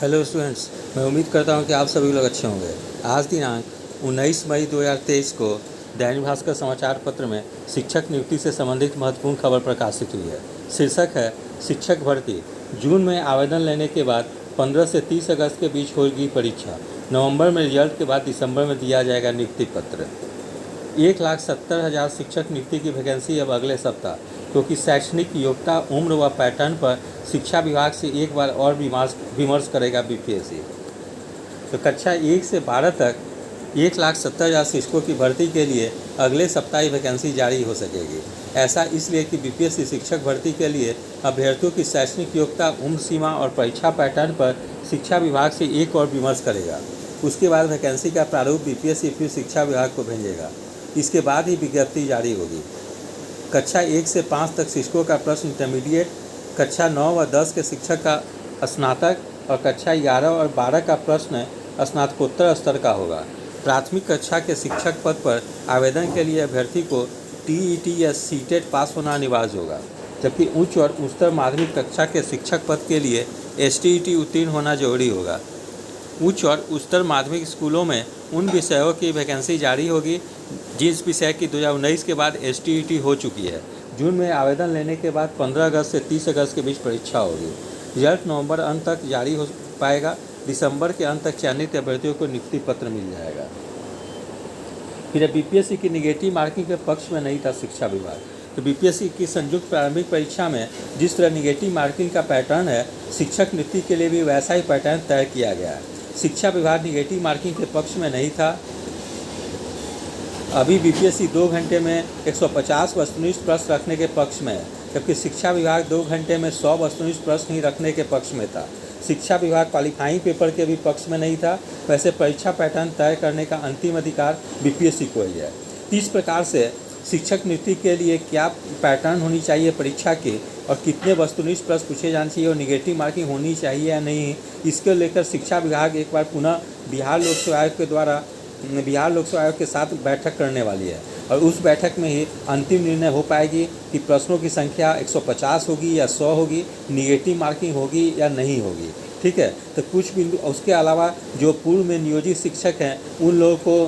Hello students, मैं उम्मीद करता हूं कि आप सभी लोग अच्छे होंगे। आज दिनांक 19 मई 2023 को दैनिक भास्कर समाचार पत्र में शिक्षक नियुक्ति से संबंधित महत्वपूर्ण खबर प्रकाशित हुई है। शीर्षक है शिक्षक भर्ती। जून में आवेदन लेने के बाद 15 से 30 अगस्त के बीच होगी परीक्षा। नवंबर में रिजल्ट के बाद दिसंबर में दिया जाएगा नियुक्ति पत्र। 1,70,000 शिक्षक नियुक्ति की वैकेंसी अब अगले सप्ताह, क्योंकि शैक्षणिक योग्यता, उम्र व पैटर्न पर शिक्षा विभाग से एक बार और विमर्श करेगा बीपीएससी। तो कक्षा 1 से 12 तक 1,70,000 शिक्षकों की भर्ती के लिए अगले सप्ताह वैकेंसी जारी हो सकेगी। ऐसा इसलिए कि बीपीएससी शिक्षक भर्ती के लिए अभ्यर्थियों की शैक्षणिक योग्यता, उम्र सीमा और परीक्षा पैटर्न पर शिक्षा विभाग से एक और विमर्श करेगा। उसके बाद वैकेंसी का प्रारूप बीपीएससी फिर शिक्षा विभाग को भेजेगा। इसके बाद ही विज्ञप्ति जारी होगी। कक्षा 1 से 5 तक शिक्षकों का प्रश्न इंटरमीडिएट, कक्षा 9 व 10 के शिक्षक का स्नातक और कक्षा 11 और 12 का प्रश्न स्नातकोत्तर स्तर का होगा। प्राथमिक कक्षा के शिक्षक पद पर आवेदन के लिए अभ्यर्थी को टीईटी या सीटेट पास होना अनिवार्य होगा, जबकि उच्च और उच्चतर माध्यमिक कक्षा के शिक्षक पद के लिए एसटीईटी उत्तीर्ण होना जरूरी होगा। उच्च और उच्चतर माध्यमिक स्कूलों में उन विषयों की वैकेंसी जारी होगी जिस विषय की 2019 के बाद एसटीईटी हो चुकी है। जून में आवेदन लेने के बाद 15 अगस्त से 30 अगस्त के बीच परीक्षा होगी। रिजल्ट नवंबर अंत तक जारी हो पाएगा। दिसंबर के अंत तक चयनित अभ्यर्थियों को नियुक्ति पत्र मिल जाएगा। फिर बीपीएससी की निगेटिव मार्किंग के पक्ष में नहीं था शिक्षा विभाग। तो बीपीएससी की संयुक्त प्रारंभिक परीक्षा में जिस तरह निगेटिव मार्किंग का पैटर्न है, शिक्षक नियुक्ति के लिए भी वैसा ही पैटर्न तय किया गया है। शिक्षा विभाग निगेटिव मार्किंग के पक्ष में नहीं था। अभी बीपीएससी 2 घंटे में 150 वस्तुनिष्ठ प्रश्न रखने के पक्ष में है, जबकि शिक्षा विभाग 2 घंटे में 100 वस्तुनिष्ठ प्रश्न ही रखने के पक्ष में था। शिक्षा विभाग क्वालिफाइंग पेपर के भी पक्ष में नहीं था। वैसे परीक्षा पैटर्न तय करने का अंतिम अधिकार बीपीएससी को ही है। इस प्रकार से शिक्षक नियुक्ति के लिए क्या पैटर्न होनी चाहिए परीक्षा की और कितने वस्तुनिष्ठ प्रश्न पूछे जाने चाहिए और निगेटिव मार्किंग होनी चाहिए या नहीं, इसको लेकर शिक्षा विभाग एक बार पुनः बिहार लोक सेवा आयोग के साथ बैठक करने वाली है और उस बैठक में ही अंतिम निर्णय हो पाएगी कि प्रश्नों की संख्या 150 होगी या 100 होगी, निगेटिव मार्किंग होगी या नहीं होगी। ठीक है, तो कुछ बिंदु उसके अलावा जो पूर्व में नियोजित शिक्षक हैं उन लोगों को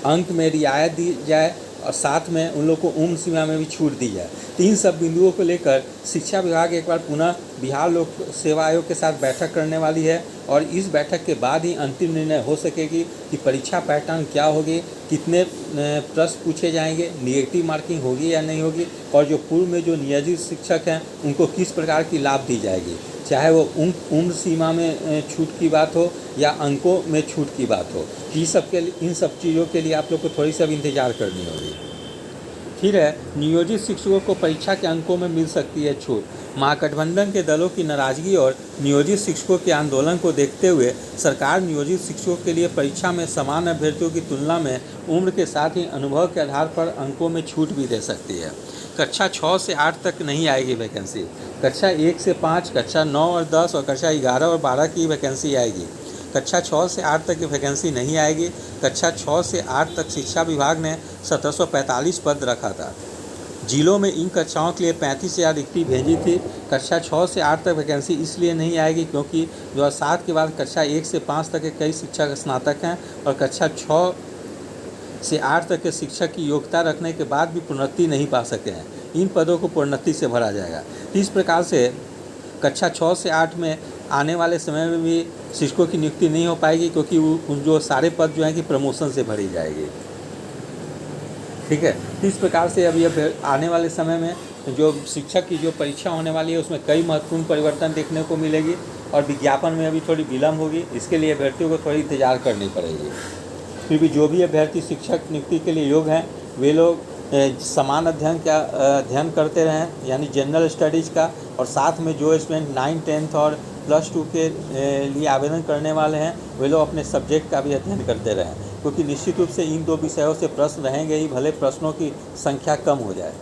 अंक में रियायत दी जाए और साथ में उन लोगों को उम्र सीमा में भी छूट दी जाए। तो इन सब बिंदुओं को लेकर शिक्षा विभाग एक बार पुनः बिहार लोक सेवा आयोग के साथ बैठक करने वाली है और इस बैठक के बाद ही अंतिम निर्णय हो सकेगी कि परीक्षा पैटर्न क्या होगी, कितने प्रश्न पूछे जाएंगे, निगेटिव मार्किंग होगी या नहीं होगी और जो पूर्व में जो नियोजित शिक्षक हैं उनको किस प्रकार की लाभ दी जाएगी, चाहे वो उम्र सीमा में छूट की बात हो या अंकों में छूट की बात हो। इन सब चीज़ों के लिए आप लोग को थोड़ी सी अब इंतजार करनी होगी। फिर है नियोजित शिक्षकों को परीक्षा के अंकों में मिल सकती है छूट। महागठबंधन के दलों की नाराजगी और नियोजित शिक्षकों के आंदोलन को देखते हुए सरकार नियोजित शिक्षकों के लिए परीक्षा में समान अभ्यर्थियों की तुलना में उम्र के साथ ही अनुभव के आधार पर अंकों में छूट भी दे सकती है। कक्षा 6 से 8 तक नहीं आएगी वैकेंसी। कक्षा 1 से 5, कक्षा 9 और 10 और कक्षा 11 और 12 की वैकेंसी आएगी। कक्षा 6 से 8 तक की वैकेंसी नहीं आएगी। कक्षा 6 से 8 तक शिक्षा विभाग ने 1745 पद रखा था। जिलों में इन कक्षाओं के लिए 35,000 रिक्ति भेजी थी। कक्षा 6 से 8 तक वैकेंसी इसलिए नहीं आएगी क्योंकि 2007 के बाद कक्षा 1 से 5 तक के कई शिक्षक स्नातक हैं और कक्षा 6 से 8 तक के शिक्षक की योग्यता रखने के बाद भी प्रोन्नति नहीं पा सके हैं। इन पदों को प्रोन्नति से भरा जाएगा। इस प्रकार से कक्षा 6 से 8 में आने वाले समय में भी शिक्षकों की नियुक्ति नहीं हो पाएगी क्योंकि उन जो सारे पद जो हैं कि प्रमोशन से भरी जाएगी। ठीक है, इस प्रकार से अभी आने वाले समय में जो शिक्षक की जो परीक्षा होने वाली है उसमें कई महत्वपूर्ण परिवर्तन देखने को मिलेगी और विज्ञापन में अभी थोड़ी विलम्ब होगी। इसके लिए अभ्यर्थियों को थोड़ी इंतजार करनी पड़ेगी। फिर भी जो भी अभ्यर्थी शिक्षक नियुक्ति के लिए योग्य हैं वे लोग समान अध्ययन करते रहें, यानी जनरल स्टडीज़ का, और साथ में जो स्टूडेंट 9, 10th और +2 के लिए आवेदन करने वाले हैं वे लोग अपने सब्जेक्ट का भी अध्ययन करते रहें, क्योंकि निश्चित रूप से इन 2 विषयों से प्रश्न रहेंगे ही, भले प्रश्नों की संख्या कम हो जाए।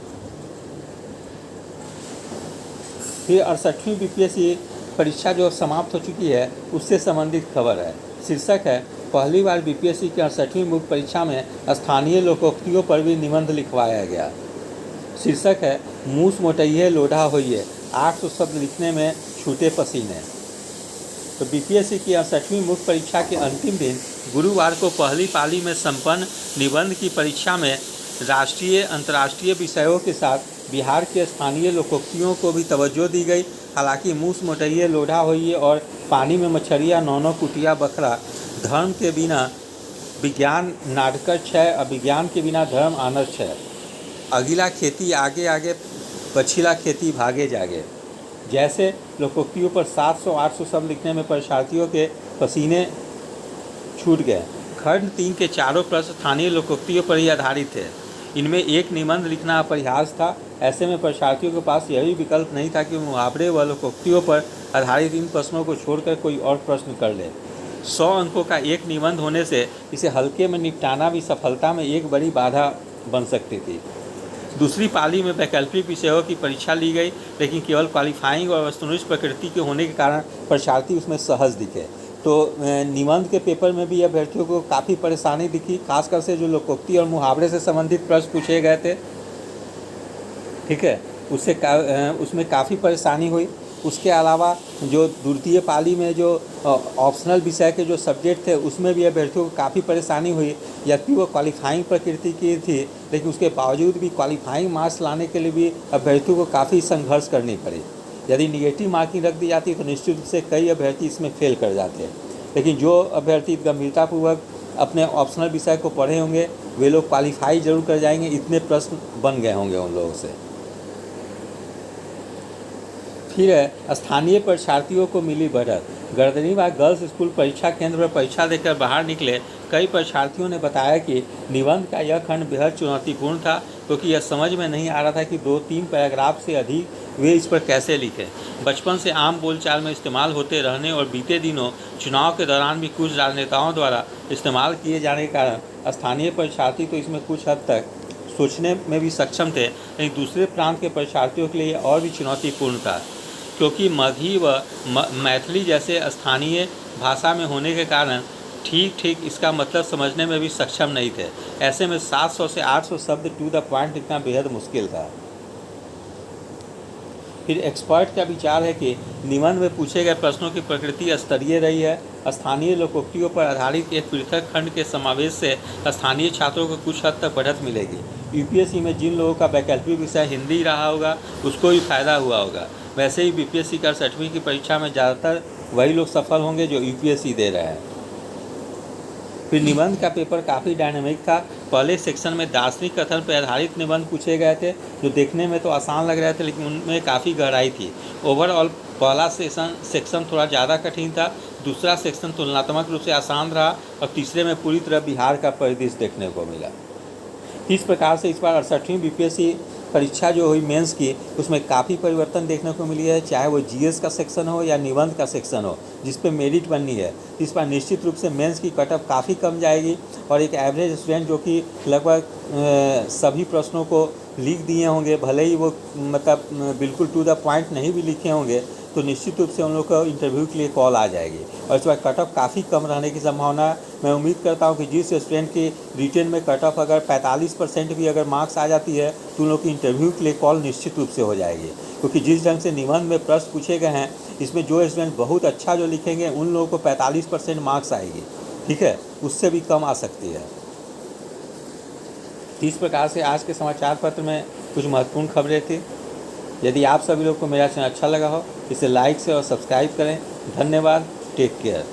फिर 68वीं बीपीएससी परीक्षा जो समाप्त हो चुकी है उससे संबंधित खबर है। शीर्षक है पहली बार बीपीएससी की 68वीं मुख्य परीक्षा में स्थानीय लोकोक्तियों पर भी निबंध लिखवाया गया। शीर्षक है मूस मोटइये लोढ़ा होइए, 800 शब्द लिखने में छूटे पसीने। तो बीपीएससी की 68वीं मुख्य परीक्षा के अंतिम दिन गुरुवार को पहली पाली में संपन्न निबंध की परीक्षा में राष्ट्रीय अंतर्राष्ट्रीय विषयों के साथ बिहार के स्थानीय लोकोक्तियों को भी तवज्जो दी गई। हालांकि मूस मोटइये लोढ़ा होइए और पानी में मछरिया नौनो कुटिया बखरा, धर्म के बिना विज्ञान नाटकर छय, अभिज्ञान के बिना धर्म आनर छय, अगिला खेती आगे आगे पछिला खेती भागे जागे जैसे लोकोक्तियों पर 700-800 शब्द लिखने में परीक्षार्थियों के पसीने छूट गए। खंड 3 के चारों प्रश्न स्थानीय लोकोक्तियों पर ही आधारित थे। इनमें एक निबंध लिखना अपरिहार्य था। ऐसे में परीक्षार्थियों के पास यही विकल्प नहीं था कि मुहावरे व लोकोक्तियों पर आधारित इन प्रश्नों को छोड़कर कोई और प्रश्न कर ले। 100 अंकों का एक निबंध होने से इसे हल्के में निपटाना भी सफलता में एक बड़ी बाधा बन सकती थी। दूसरी पाली में वैकल्पिक विषयों की परीक्षा ली गई, लेकिन केवल क्वालिफाइंग और वस्तुनिष्ठ प्रकृति के होने के कारण परीक्षार्थी उसमें सहज दिखे। तो निबंध के पेपर में भी अभ्यर्थियों को काफ़ी परेशानी दिखी, खासकर से जो लोकोक्ति और मुहावरे से संबंधित प्रश्न पूछे गए थे, ठीक है, उसमें काफ़ी परेशानी हुई। उसके अलावा जो द्वितीय पाली में जो ऑप्शनल विषय के जो सब्जेक्ट थे उसमें भी अभ्यर्थियों को काफ़ी परेशानी हुई। यद्यपि वो क्वालिफाइंग प्रकृति की थी, लेकिन उसके बावजूद भी क्वालिफाइंग मार्क्स लाने के लिए भी अभ्यर्थियों को काफ़ी संघर्ष करनी पड़ी। यदि निगेटिव मार्किंग रख दी जाती तो निश्चित रूप से कई अभ्यर्थी इसमें फेल कर जाते। लेकिन जो अभ्यर्थी गंभीरतापूर्वक अपने ऑप्शनल विषय को पढ़े होंगे वे लोग क्वालिफाई जरूर कर जाएंगे। इतने प्रश्न बन गए होंगे उन लोगों से। फिर स्थानीय परीक्षार्थियों को मिली बढ़त। गर्दनीबाग गर्ल्स स्कूल परीक्षा केंद्र पर परीक्षा देकर बाहर निकले कई परीक्षार्थियों ने बताया कि निबंध का यह खंड बेहद चुनौतीपूर्ण था, क्योंकि यह समझ में नहीं आ रहा था कि 2-3 पैराग्राफ से अधिक वे इस पर कैसे लिखें। बचपन से आम बोलचाल में इस्तेमाल होते रहने और बीते दिनों चुनाव के दौरान भी कुछ राजनेताओं द्वारा इस्तेमाल किए जाने के कारण स्थानीय परीक्षार्थी तो इसमें कुछ हद तक सोचने में भी सक्षम थे, लेकिन दूसरे प्रांत के परीक्षार्थियों के लिए और भी चुनौतीपूर्ण था, क्योंकि मगही व मैथिली जैसे स्थानीय भाषा में होने के कारण ठीक इसका मतलब समझने में भी सक्षम नहीं थे। ऐसे में 700 से 800 शब्द टू द पॉइंट लिखना बेहद मुश्किल था। फिर एक्सपर्ट का विचार है कि निबंध में पूछे गए प्रश्नों की प्रकृति स्तरीय रही है। स्थानीय लोकोक्तियों पर आधारित एक पृथक खंड के समावेश से स्थानीय छात्रों को कुछ हद तक बढ़त मिलेगी। यूपीएससी में जिन लोगों का वैकल्पिक विषय हिंदी रहा होगा उसको भी फायदा हुआ होगा। वैसे ही बीपीएससी का 68वीं की परीक्षा में ज़्यादातर वही लोग सफल होंगे जो यूपीएससी दे रहे हैं। फिर निबंध का पेपर काफ़ी डायनामिक था। पहले सेक्शन में दार्शनिक कथन पर आधारित निबंध पूछे गए थे, जो देखने में तो आसान लग रहे थे, लेकिन उनमें काफ़ी गहराई थी। ओवरऑल पहला सेक्शन थोड़ा ज़्यादा कठिन था, दूसरा सेक्शन तुलनात्मक रूप से आसान रहा और तीसरे में पूरी तरह बिहार का परिदृश्य देखने को मिला। इस प्रकार से इस बार 68वीं बीपीएससी परीक्षा जो हुई मेंस की, उसमें काफ़ी परिवर्तन देखने को मिली है, चाहे वो जीएस का सेक्शन हो या निबंध का सेक्शन हो, जिस पे मेरिट बननी है। इस बार निश्चित रूप से मेंस की कट ऑफ काफ़ी कम जाएगी और एक एवरेज स्टूडेंट जो कि लगभग सभी प्रश्नों को लिख दिए होंगे, भले ही वो मतलब बिल्कुल टू द पॉइंट नहीं भी लिखे होंगे, तो निश्चित रूप से उन लोग को इंटरव्यू के लिए कॉल आ जाएगी। और इस बार कट ऑफ काफ़ी कम रहने की संभावना है। मैं उम्मीद करता हूं कि जिस स्टूडेंट की रिटेन में कट ऑफ अगर 45% भी अगर मार्क्स आ जाती है तो उन लोग की इंटरव्यू के लिए कॉल निश्चित रूप से हो जाएगी, क्योंकि जिस ढंग से निबंध में प्रश्न पूछे गए हैं इसमें जो स्टूडेंट बहुत अच्छा जो लिखेंगे उन लोगों को 45% मार्क्स आएगी, ठीक है, उससे भी कम आ सकती है। इस प्रकार से आज के समाचार पत्र में कुछ महत्वपूर्ण खबरें थी। यदि आप सभी लोग को मेरा चैनल अच्छा लगा हो इसे लाइक से और सब्सक्राइब करें। धन्यवाद। Take care.